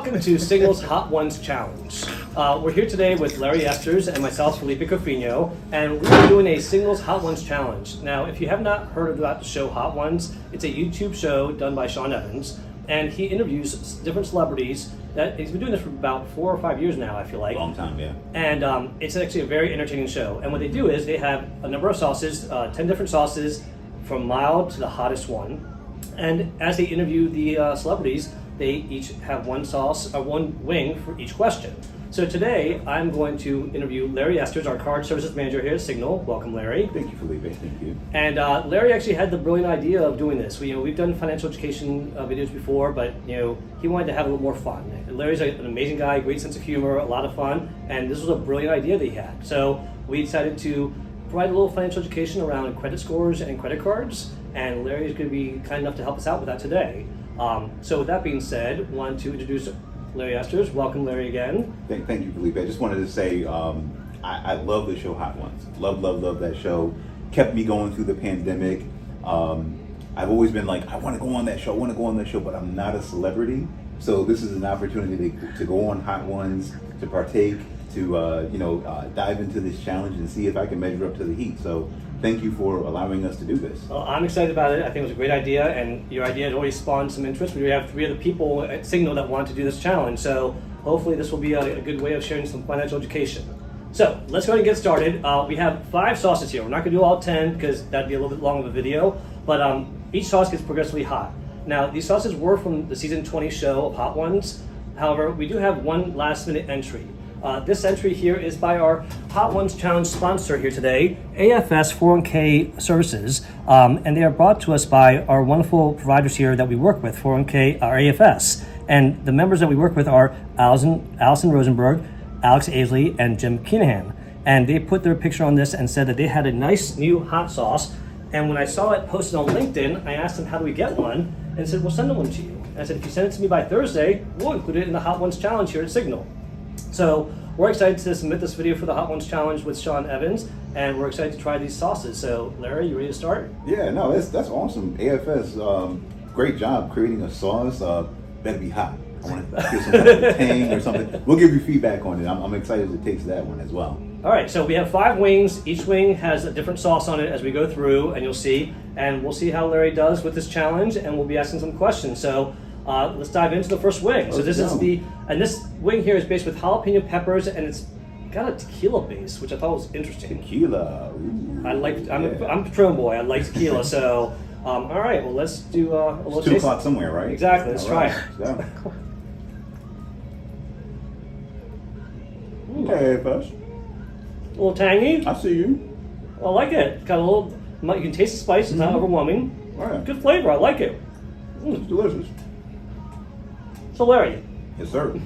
Welcome to Signal's Hot Ones Challenge. We're here today with Larry Esters and myself, Felipe Cofiño, and we're doing a Signal's Hot Ones Challenge. Now, if you have not heard about the show Hot Ones, it's a YouTube show done by Sean Evans, and he interviews different celebrities. He's been doing this for about 4 or 5 years now, I feel like. Long time, yeah. And it's actually a very entertaining show. And what they do is they have a number of sauces, 10 different sauces, from mild to the hottest one. And as they interview the celebrities, they each have one sauce or one wing for each question. So today, I'm going to interview Larry Esters, our card services manager here at Signal. Welcome, Larry. Thank you, Felipe. Thank you. And Larry actually had the brilliant idea of doing this. We've done financial education videos before, but he wanted to have a little more fun. Larry's an amazing guy, great sense of humor, a lot of fun, and this was a brilliant idea that he had. So we decided to provide a little financial education around credit scores and credit cards, and Larry is going to be kind enough to help us out with that today. So with that being said, I want to introduce Larry Esters. Welcome, Larry, again. Thank you, Felipe. I just wanted to say I love the show Hot Ones. Love that show. Kept me going through the pandemic. I've always been like, I want to go on that show, but I'm not a celebrity. So this is an opportunity to go on Hot Ones, to partake, to dive into this challenge and see if I can measure up to the heat. So thank you for allowing us to do this. Well, I'm excited about it. I think it was a great idea, and your idea had already spawned some interest. We have 3 other people at Signal that want to do this challenge, so hopefully this will be a good way of sharing some financial education. So let's go ahead and get started. We have 5 sauces here. We're not going to do all 10 because that'd be a little bit long of a video, but each sauce gets progressively hot. Now, these sauces were from the season 20 show of Hot Ones. However, we do have one last minute entry. This entry here is by our Hot Ones Challenge sponsor here today, AFS 401k Services, and they are brought to us by our wonderful providers here that we work with, 401k, our AFS. And the members that we work with are Allison Rosenberg, Alex Aisley, and Jim Kinahan. And they put their picture on this and said that they had a nice new hot sauce. And when I saw it posted on LinkedIn, I asked them, how do we get one? And said, we'll send one to you. And I said, if you send it to me by Thursday, we'll include it in the Hot Ones Challenge here at Signal. So we're excited to submit this video for the Hot Ones Challenge with Sean Evans, and we're excited to try these sauces. So Larry, you ready to start? Yeah, no, that's awesome. AFS, great job creating a sauce. Better be hot. I want to get some kind of tang or something. We'll give you feedback on it. I'm excited to taste that one as well. All right, so we have 5 wings. Each wing has a different sauce on it as we go through, and you'll see. And we'll see how Larry does with this challenge, and we'll be asking some questions. So let's dive into the first wing. So this is this wing here is based with jalapeno peppers, and it's got a tequila base, which I thought was interesting. Tequila. Ooh, I'm a Patron boy. I like tequila. So all right, well let's do a little it's 2 o'clock somewhere, right? Exactly. Let's try it. So. Okay, AFS. A little tangy. I see you. I like it. It's got a little. You can taste the spice. It's not overwhelming. All right. Good flavor. I like it. It's delicious. So Larry. Yes, sir.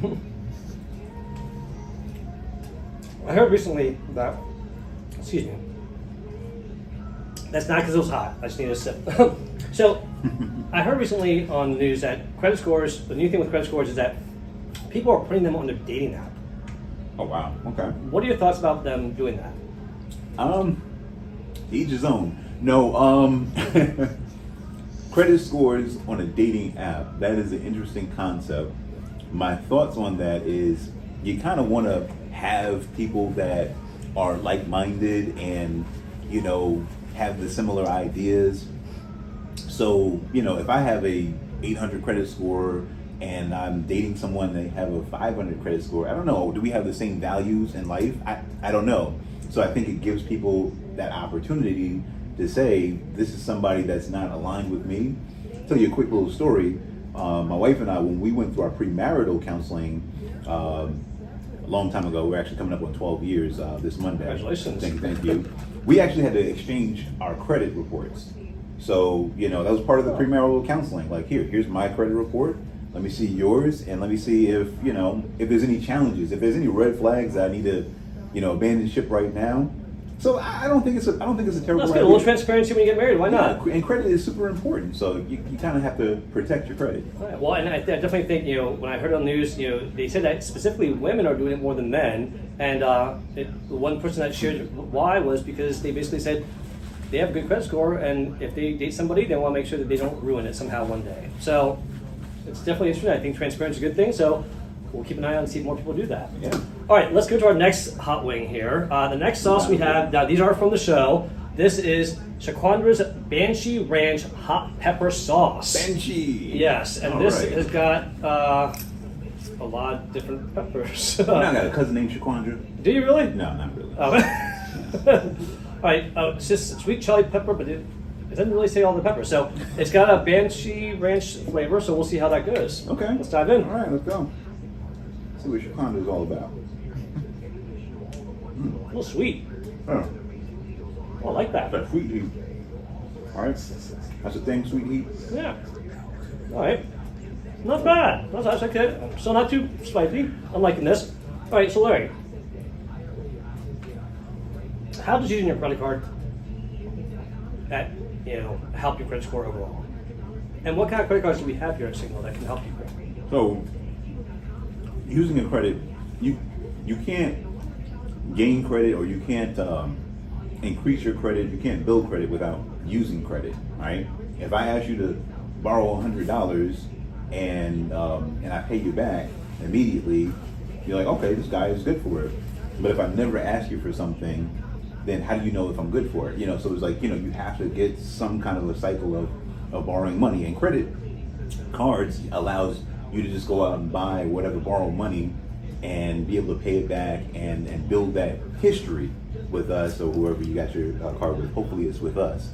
I heard recently that, excuse me, that's not because it was hot. I just need a sip. So, I heard recently on the news that credit scores, the new thing with credit scores is that people are putting them on their dating app. Oh, wow. Okay. What are your thoughts about them doing that? Each his own. No, credit scores on a dating app, that is an interesting concept. My thoughts on that is you kind of want to have people that are like-minded and, have the similar ideas. So, if I have a 800 credit score and I'm dating someone that have a 500 credit score, I don't know, do we have the same values in life? I don't know. So I think it gives people that opportunity to say, this is somebody that's not aligned with me. I'll tell you a quick little story. My wife and I, when we went through our premarital counseling a long time ago, we're actually coming up on 12 years this Monday. Congratulations. Thank you. We actually had to exchange our credit reports. So, that was part of the premarital counseling. Like, here's my credit report. Let me see yours, and let me see if there's any challenges, if there's any red flags that I need to, abandon ship right now. So I don't think it's a terrible idea. Let's get a little transparency when you get married. Why not? And credit is super important. So you kind of have to protect your credit. Right. Well, and I definitely think when I heard on the news, they said that specifically women are doing it more than men. And the one person that shared why was because they basically said they have a good credit score, and if they date somebody, they want to make sure that they don't ruin it somehow one day. So it's definitely interesting. I think transparency is a good thing. So we'll keep an eye on and see if more people do that. Yeah. All right, let's go to our next hot wing here. The next sauce we have, now these are from the show. This is Shaquandra's Banshee Ranch Hot Pepper Sauce. Banshee. Yes, and All this right. has got a lot of different peppers. You know, I got a cousin named Shaquandra. Do you really? No, not really. Oh. All right, it's just sweet chili pepper, but it doesn't really say all the peppers. So it's got a Banshee Ranch flavor, so we'll see how that goes. Okay. Let's dive in. All right, let's go. See what Shaquandra is all about. A little sweet. Oh, Oh, I like that. that sweet heat. All right. That's the thing, sweet heat. Yeah. All right. Not bad. That's okay. So not too spicy. I'm liking this. All right, so Larry, how does using your credit card help your credit score overall? And what kind of credit cards do we have here at Signal that can help you? So, using a credit, you can't gain credit or you can't increase your credit. You can't build credit without using credit, right? If I ask you to borrow $100 and I pay you back immediately, you're like, okay, this guy is good for it. But if I never ask you for something, then how do you know if I'm good for it? So it's like, you have to get some kind of a cycle of borrowing money. And credit cards allows you to just go out and buy whatever borrowed money and be able to pay it back and build that history with us or whoever you got your card with. Hopefully it's with us.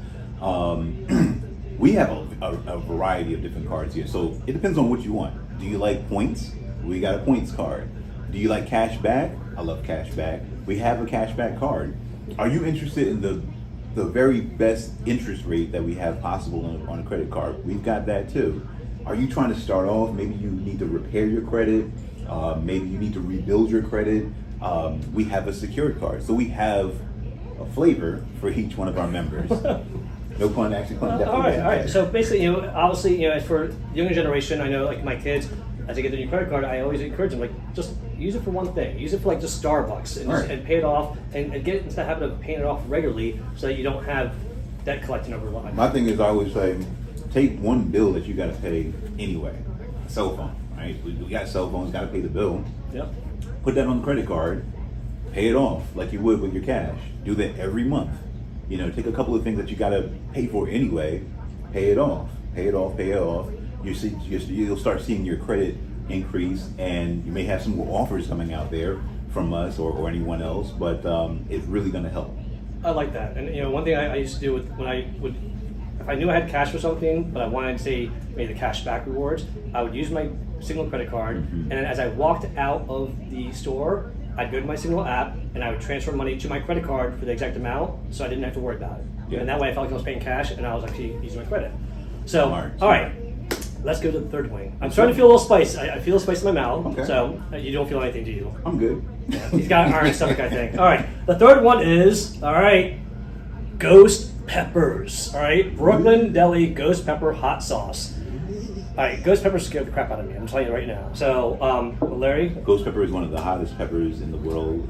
We have a variety of different cards here. So it depends on what you want. Do you like points? We got a points card. Do you like cash back? I love cash back. We have a cash back card. Are you interested in the very best interest rate that we have possible on a credit card? We've got that too. Are you trying to start off? Maybe you need to repair your credit. Maybe you need to rebuild your credit. We have a secured card. So we have a flavor for each one of our members. No pun, actually pun. All right. So basically, obviously, for the younger generation, I know, like my kids, as they get their new credit card, I always encourage them, just use it for one thing. Use it for just Starbucks and pay it off, and get into the habit of paying it off regularly, so that you don't have debt collecting over life. My thing is, I always say, take one bill that you got to pay anyway. A cell phone, right? We got cell phones, got to pay the bill. Yep. Put that on the credit card, pay it off like you would with your cash. Do that every month. Take a couple of things that you got to pay for anyway, pay it off. Pay it off. You'll start seeing your credit increase, and you may have some more offers coming out there from us or anyone else, but it's really going to help. I like that. And one thing I used to do if I knew I had cash for something, but I wanted to say maybe the cash back rewards, I would use my Signal credit card, and then as I walked out of the store, I'd go to my Signal app and I would transfer money to my credit card for the exact amount, so I didn't have to worry about it. Yeah. And that way I felt like I was paying cash and I was actually using my credit. So, Smart. all right, let's go to the third wing. I'm starting to feel a little spice. I feel a spice in my mouth. Okay. So you don't feel anything, do you? I'm good. Yeah, he's got an iron stomach, I think. All right, the third one is, ghost peppers. All right, Brooklyn Deli ghost pepper hot sauce. All right, ghost peppers scared the crap out of me. I'm telling you right now. So, Larry? Ghost pepper is one of the hottest peppers in the world.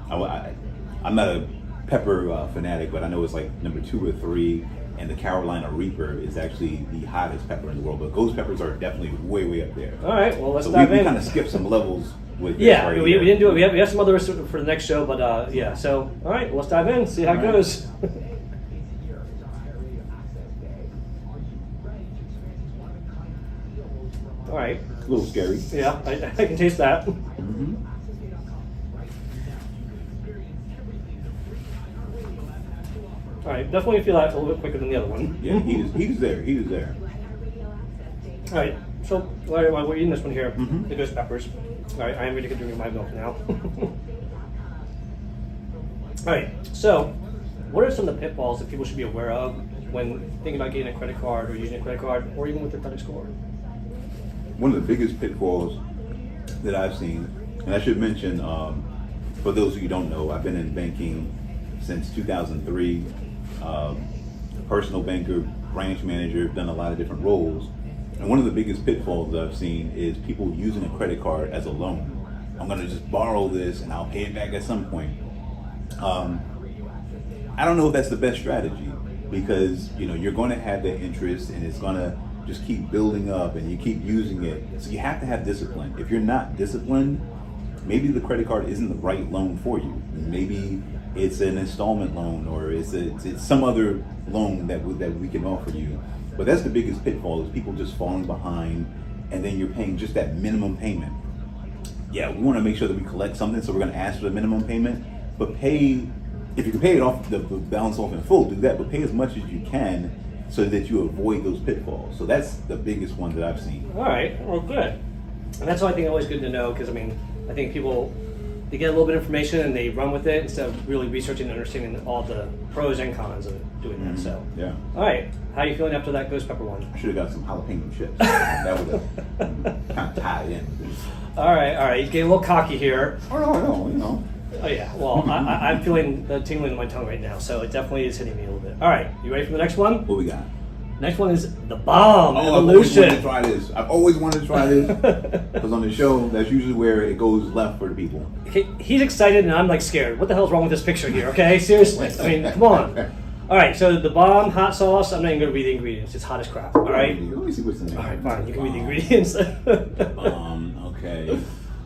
I'm not a pepper fanatic, but I know it's like number 2 or 3, and the Carolina Reaper is actually the hottest pepper in the world. But ghost peppers are definitely way, way up there. All right, well, let's So dive we in. kind of skipped some levels with this Yeah, right we here. didn't do it. We have some others for the next show, but yeah. So, all right, let's dive in, see how it All right. goes. All right. A little scary. Yeah, I can taste that. Mm-hmm. All right, definitely feel that a little bit quicker than the other one. Yeah, he's there. He's there. All right, so Larry, while we're eating this one here, Mhm. the ghost peppers. All right, I am ready to drink my milk now. All right, so what are some of the pitfalls that people should be aware of when thinking about getting a credit card or using a credit card, or even with their credit score? One of the biggest pitfalls that I've seen, and I should mention, for those of you who don't know, I've been in banking since 2003, personal banker, branch manager, done a lot of different roles. And one of the biggest pitfalls that I've seen is people using a credit card as a loan. I'm going to just borrow this and I'll pay it back at some point. I don't know if that's the best strategy, because you're going to have that interest, and it's going to just keep building up and you keep using it. So you have to have discipline. If you're not disciplined, maybe the credit card isn't the right loan for you. Maybe it's an installment loan, or it's some other loan that we can offer you. But that's the biggest pitfall, is people just falling behind, and then you're paying just that minimum payment. Yeah, we want to make sure that we collect something, so we're going to ask for the minimum payment. But if you can pay it off, the balance off in full, do that. But pay as much as you can, so that you avoid those pitfalls. So that's the biggest one that I've seen. All right, well, good. And that's why I think always good to know, because I think people, they get a little bit of information and they run with it instead of really researching and understanding all the pros and cons of doing that. So yeah. All right, how are you feeling after that ghost pepper one? I should have got some jalapeno chips. That would have kind of tied in. All right, you get a little cocky here. Oh no. Oh yeah, well, I'm feeling the tingling in my tongue right now, so it definitely is hitting me a little bit. All right, you ready for the next one? What we got? Next one is the bomb I've always evolution. wanted to try this. I've always wanted to try this, because on the show, that's usually where it goes left for the people. He's excited and I'm like scared. What the hell's wrong with this picture here? Okay, seriously. I mean, come on. All right, so the bomb hot sauce. I'm not even going to read the ingredients. It's hot as crap. All right. Let me see what's in there. All right, fine. You can read the ingredients. Okay.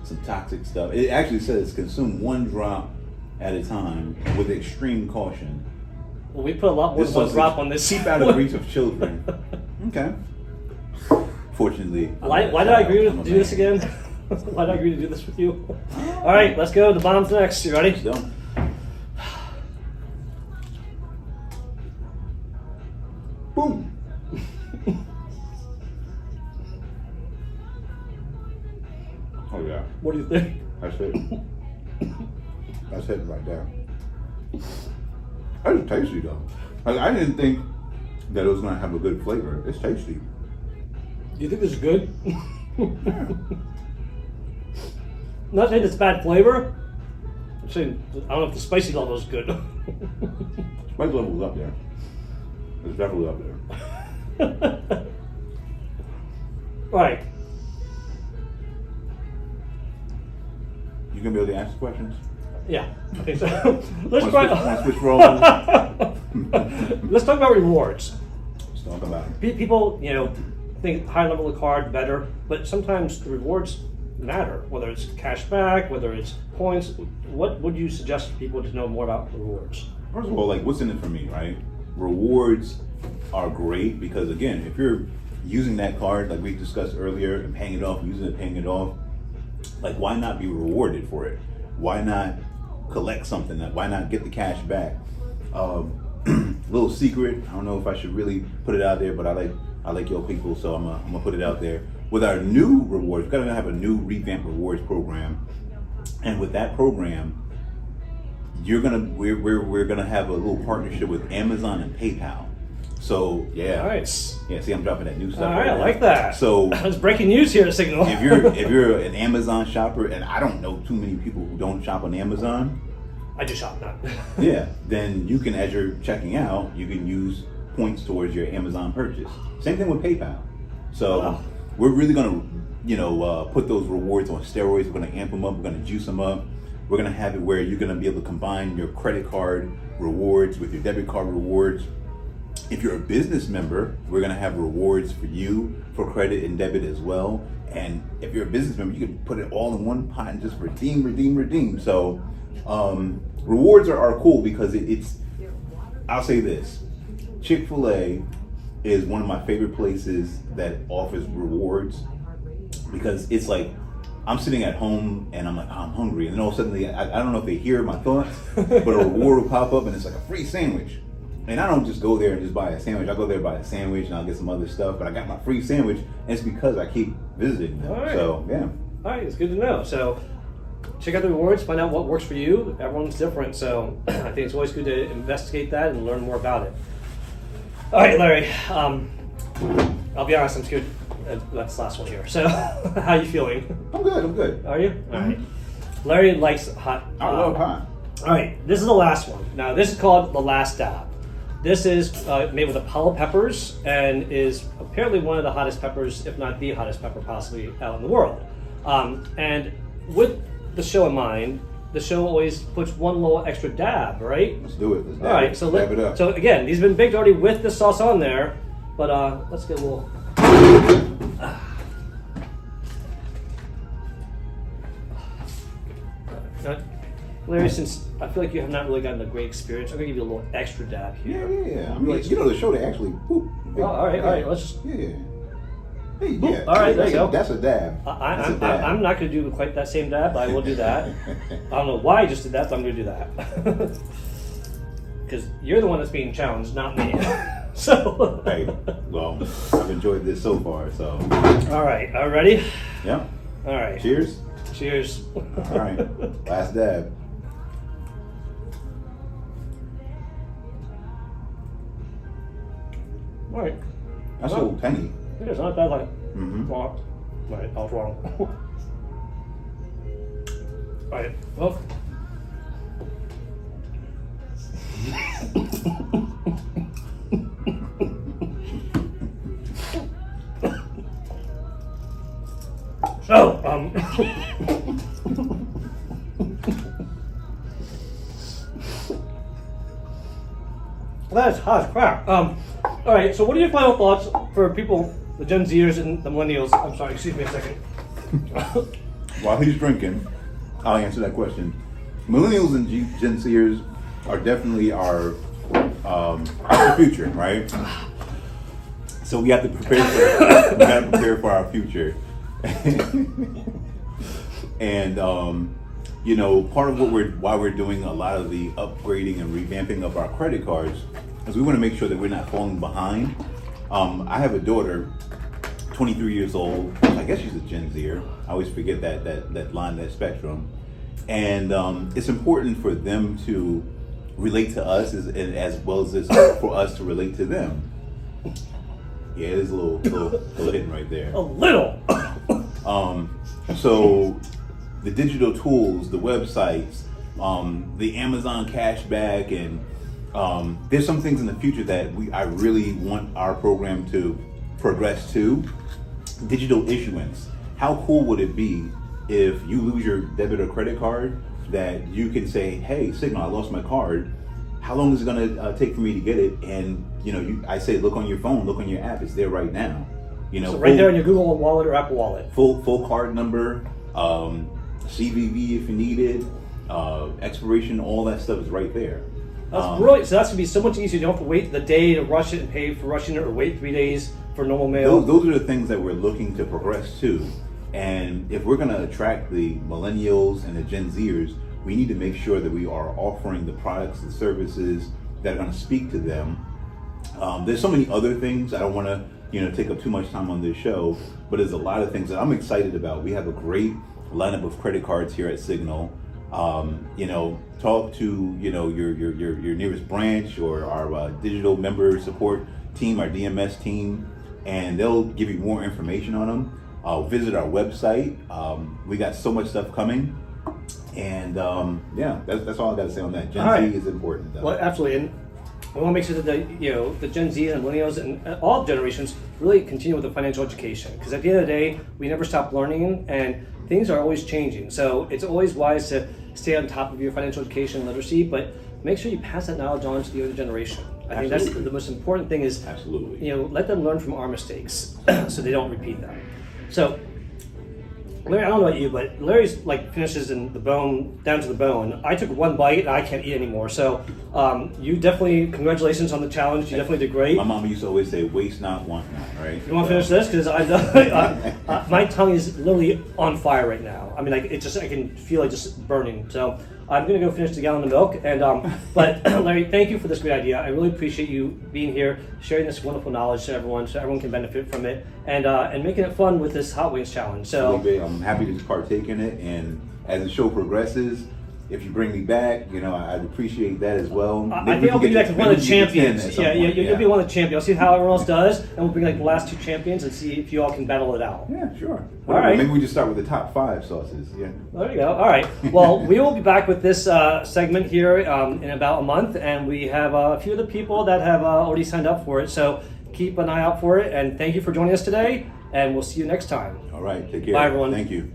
Some toxic stuff. It actually says consume 1 drop at a time with extreme caution. Well, we put a lot more than 1 drop on this. Keep out of reach of children. Okay. Fortunately. Why did I agree to do this again? Why did I agree to do this with you? All right, let's go. The bomb's next. You ready? Go. Boom. Oh yeah. What do you think? That's it. That's it right there. That's tasty though. I didn't think that it was gonna have a good flavor. It's tasty. Do you think this is good? Yeah. Not saying it's bad flavor. I'm saying I don't know if the spicy level is good. Spice level's up there. It's definitely up there. Right. You gonna be able to answer questions? Yeah, I think so. Let's Switch roles. Let's talk about rewards. Let's talk about it. People, think high level of card better, but sometimes the rewards matter. Whether it's cash back, whether it's points. What would you suggest for people to know more about rewards? First of all, like, what's in it for me, right? Rewards are great because, again, if you're using that card like we discussed earlier and paying it off, using it, paying it off, like, why not be rewarded for it? Why not collect something? Why not get the cash back? Little secret. I don't know if I should really put it out there, but I like your people, so I'm gonna put it out there. With our new rewards, we're gonna have a new revamped rewards program, and with that program, we're gonna have a little partnership with Amazon and PayPal. So yeah, Nice. Yeah, see, I'm dropping that new stuff. All right, I there. like that. So it's breaking news here at Signal. if you're an Amazon shopper, and I don't know too many people who don't shop on Amazon. I do shop now. Yeah, then you can, as you're checking out, you can use points towards your Amazon purchase. Same thing with PayPal. So we're really gonna, put those rewards on steroids. We're gonna amp them up. We're gonna juice them up. We're gonna have it where you're gonna be able to combine your credit card rewards with your debit card rewards. If you're a business member, we're gonna have rewards for you for credit and debit as well. And if you're a business member, you can put it all in one pot and just redeem. So rewards are cool because it's, I'll say this, Chick-fil-A is one of my favorite places that offers rewards, because it's like, I'm sitting at home and I'm like, I'm hungry. And then all of a sudden, I don't know if they hear my thoughts, but a reward will pop up and it's like a free sandwich. And I don't just go there and just buy a sandwich. I go there and buy a sandwich and I'll get some other stuff, but I got my free sandwich, and it's because I keep visiting them. All right. So, yeah. All right, it's good to know. So check out the rewards, find out what works for you. Everyone's different, so I think it's always good to investigate that and learn more about it. All right, Larry, I'll be honest, I'm scared. That's the last one here. So how are you feeling? I'm good. Are you? All right. Larry likes hot. I love hot. All right, this is the last one. Now, this is called the Last Dab. This is made with Apollo peppers and is apparently one of the hottest peppers, if not the hottest pepper possibly out in the world. And with the show in mind, the show always puts one little extra dab, right? Let's do it. Let's All right, dab it up. so again, these have been baked already with the sauce on there, but let's get a little. Larry, since I feel like you have not really gotten a great experience, I'm gonna give you a little extra dab here. Yeah. I mean, you know, the show they actually. Oh, all right. Let's just. Yeah. Hey, yeah. All right, there you go. That's a dab. I'm not going to do quite that same dab, but I will do that. I don't know why I just did that, but I'm going to do that. Because you're the one that's being challenged, not me. So. Hey, well, I've enjoyed this so far, so. All right, ready? Yeah. All right. Cheers. Cheers. All right, last dab. All right. That's a little penny. It's not bad, like. Mm-hmm. Wrong. Right, I was wrong. All right. Well. So, that's hot as crap. All right. So, what are your final thoughts for people, the Gen Zers and the Millennials? I'm sorry. Excuse me a second. While he's drinking, I'll answer that question. Millennials and Gen Zers are definitely our future, right? So we have to prepare for our future. And you know, part of why we're doing a lot of the upgrading and revamping of our credit cards is we want to make sure that we're not falling behind. I have a daughter, 23 years old. I guess she's a Gen Zer. I always forget that line, that spectrum. And it's important for them to relate to us as well as for us to relate to them. Yeah, there's a little hidden right there. A little. So the digital tools, the websites, the Amazon cashback, and there's some things in the future that I really want our program to progress to. Digital issuance. How cool would it be if you lose your debit or credit card that you can say, hey, Signal, I lost my card. How long is it going to take for me to get it? And you know, I say, look on your phone, look on your app. It's there right now. You know, so right there in your Google Wallet or Apple Wallet. Full card number, CVV if you need it, expiration, all that stuff is right there. That's brilliant. So that's gonna be so much easier. You don't have to wait the day to rush it and pay for rushing it, or wait 3 days for normal mail. Those are the things that we're looking to progress to. And if we're going to attract the millennials and the Gen Zers, we need to make sure that we are offering the products and services that are going to speak to them. There's so many other things. I don't want to, take up too much time on this show, but there's a lot of things that I'm excited about. We have a great lineup of credit cards here at Signal. Talk to your nearest branch or our digital member support team, our DMS team, and they'll give you more information on them. Visit our website. We got so much stuff coming, and that's all I got to say on that. Gen Z is important, though. Well, absolutely, and we want to make sure that the Gen Z and millennials and all generations really continue with the financial education, because at the end of the day, we never stop learning, and things are always changing. So it's always wise to stay on top of your financial education and literacy, but make sure you pass that knowledge on to the other generation. I think that's the most important thing is, let them learn from our mistakes so they don't repeat them. So, Larry, I don't know about you, but Larry's finishes in the bone, down to the bone. I took one bite and I can't eat anymore. So, you definitely, congratulations on the challenge. You definitely did great. My mom used to always say, waste not, want not, right? You want to finish this? Because my tongue is literally on fire right now. I mean, I can feel it just burning. So, I'm going to go finish the gallon of milk. And but Larry, thank you for this great idea. I really appreciate you being here, sharing this wonderful knowledge to everyone, so everyone can benefit from it, and making it fun with this Hot Wings challenge. So Felipe, I'm happy to partake in it, and as the show progresses, if you bring me back, I'd appreciate that as well. I think I'll bring you back to one of the champions. You'll be one of the champions. I'll see how everyone else does, and we'll bring the last two champions and see if you all can battle it out. Yeah, sure. All right. Maybe we just start with the top 5 sauces. Yeah. There you go. All right. Well, we will be back with this segment here in about a month, and we have a few of the people that have already signed up for it. So keep an eye out for it, and thank you for joining us today, and we'll see you next time. All right. Take care. Bye, everyone. Thank you.